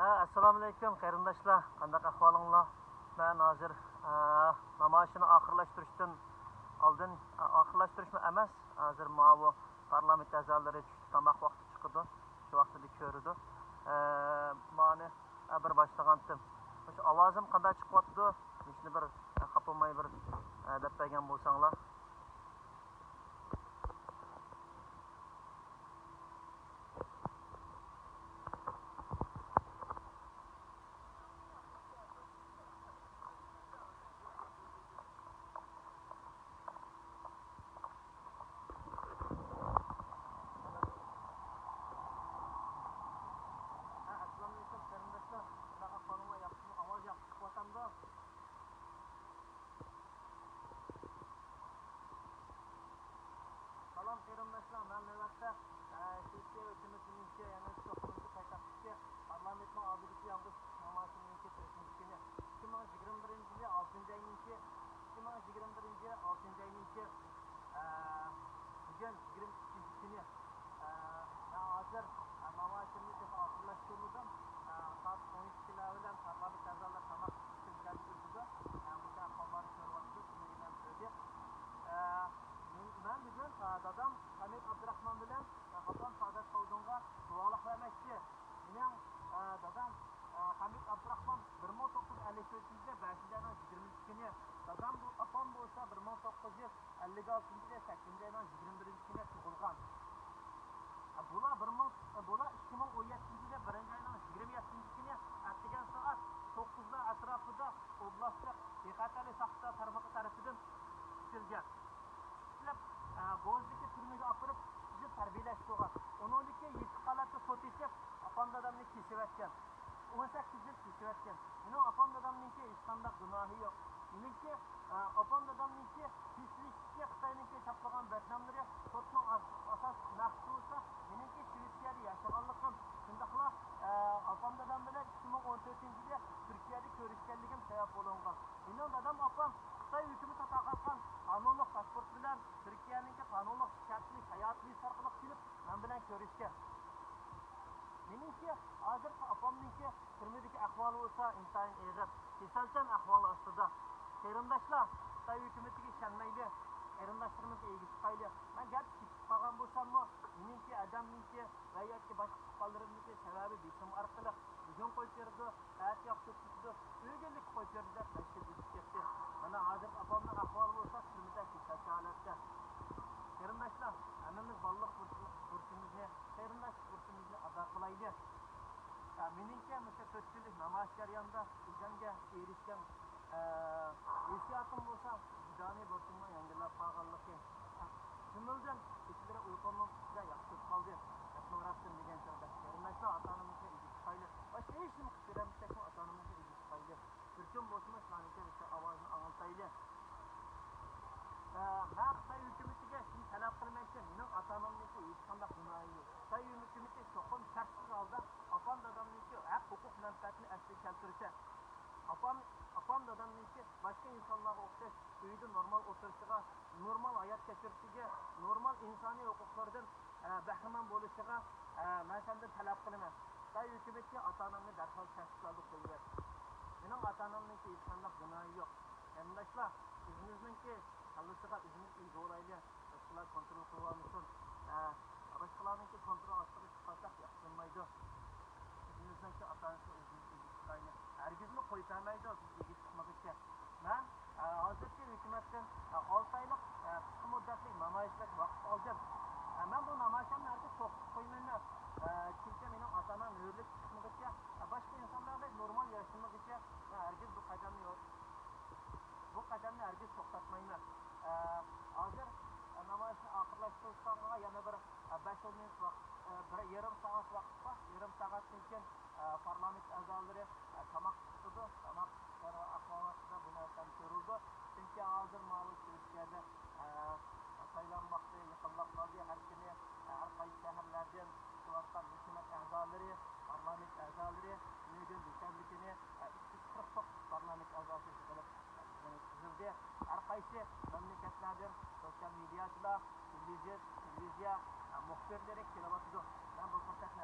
Assalomu alaykum qarindoshlar, qanday ahvolinglar? Men hozir namoyishni oxirlashtirishdan oldin oxirlashtirishmi emas, hozir bu parlament a'zolari tamoq vaqti chiqdi. Shu vaqtida ko'rdi. Mani bir boshlagandim. O'sha ovozim qanday chiqyapti? Shuni bir xapolmay bir deb bergan bo'lsanglar. Salam qarindoshlar, men navbatda Türkiye hükümetinin yani toplumcu paytaxtdagi parlamentning oldidagi yolg'iz namoyishning 3-kunini 2021 yil 6-oyning 2021 yil 6-oyning bugun 22 kuni hozir namoyishni oxirlashtirdim. Soat 12 bilan parlament a'zolari tamoq ichishga kirdi. Bu xabarni ko'ryapsiz, shundan söyledi. Ben bugün dadam Hamid Abdurrahman bilen Hasan Sadat Soldun'a dualık vermekçi. Benim dadam Hamid Abdurrahman 1954'de 5. 22 günü. Dadam bu apam bu olsa 1956'da 8. ayının 21. günü tuğulgan. Bula 2017'de 1. ayının 27. günü attıgan saat 9'da atrafında oblastda Bekatali Saxta tarafından tutilgan. Bozdaki türmüge apırıp bizi terbiyeleştirdiler. Onun için 7 qalatda sot etip apam dadamni kesip etken. 18 yıl kesip etken. Benim apam dadamninki hech qanday gunohi yo'q. Meniki apam dadamninki pislikka Xitoyninki chaplagan badnomlari sotning asos naqdi bo'lsa, meniki Shvetsiyada yashaganligim, shundaqla apam dadam bilan 2014-yilda Turkiyada ko'rishganligim sabab bo'lgan. Mening dadam apam Xitoy hukumati taqalgan qonunli pasport bilan Türkiye'ninki qonunli shartli hayot viza orqali kelib, men bilan ko'rishgan. Meningki hozir opamninki turmidagi ahvoli bo'lsa intayin og'ir, kasalchan ahvoli ostida. Qarindoshlar, Xitoy hukumatiga ishonmaydi. Qarindoshlarimizni egib chiqayli. Men gap ketib qolgan bo'lsammi, meningki adamninki va yoki boshqa qoldirimniki sababi bitim orqali bugun qo'yib berdi, erta yoqib ketdi, o'g'illik qo'yib berdi deb tashkil ketdi. Mana hozir opamning ahvoli bo'lsa turmida kasalcha holatda. Qarindoshlar, hammamiz balliq burchimizni, qarindosh burchimizni ado qilaylik. Meningki o'sha 4 yillik namoyish jarayonida o'zimga erishgan hissiyatım bo'lsa, jidoniy burchimni yangilab qolganligi. Shundan ichida uyqumni juda yaxshi qoldi. Etnografim degan joyda. Qarindoshlar, ota-onamizga egib chiqaylik. Boshqa hech nima qilib beramisak, ota-onamizga egib chiqaylik. Bir kun bo'lsa, shularga o'sha ovozni anglataylik. Ben Xitoy hukumatiga shuni talab qilmoqchi, mening ota-onamniki hech qanday gunohi yo'q. Xitoy hukumati cho'qim shartsiz holda opam dadamniki haq huquq manfaatini asliga keltirsa, opam dadamniki boshqa insonlarga o'xshash uyda normal o'tirishiga, normal hayot kechirishiga, normal insoniy huquqlardan bahramand bo'lishiga men senden talab qilaman. Xitoy hukumati ota-onamni darhol tasdiqlab qo'yadi. Mening ota-onamniki hech qanday gunohi yo'q. Qarindoshlar, o'zimizninki Allah'a izin doğrayla başkalar kontrol kullanmışsın. Başkalarınki kontrol açtığı çıkarsak yapılmaydı. Bizimizden ki atansı özümüzü çıkayla. Herkesini koyutamaydı biz ilgi çıkmak için. Ben hazırki hükümetten 6 aylık kısa müddetli namayişlik vakit alacağım. Ben bu namayişlerin herkes çok koymayla. Çünkü benim atanam hürlük çıkmak için. Başka insanlarla normal yaşamak için herkes bu kademni herkes to'xtatmayman. Hozir namoyishni oxirlashtirishga yana bir 5 minut vaqt, yarim soat vaqt bor. Yarim soatdan keyin parlament a'zolari tamoq tutdi. Tamoq ahvolida bu narsadan ko'rildi. Chunki hozir ma'lum Turkiyada saylanmoqda yaqinlab qoldi. Har kuni har qaysi shaharlardan tuvatgan hukumat a'zolari, parlament a'zolari bugun dushanba kuni 249 parlament a'zosi qilib tuzildi. Har qaysi mamlakatlardan sosyal medyada, televiziya muxbirlari kelyapti. Men bu fursatni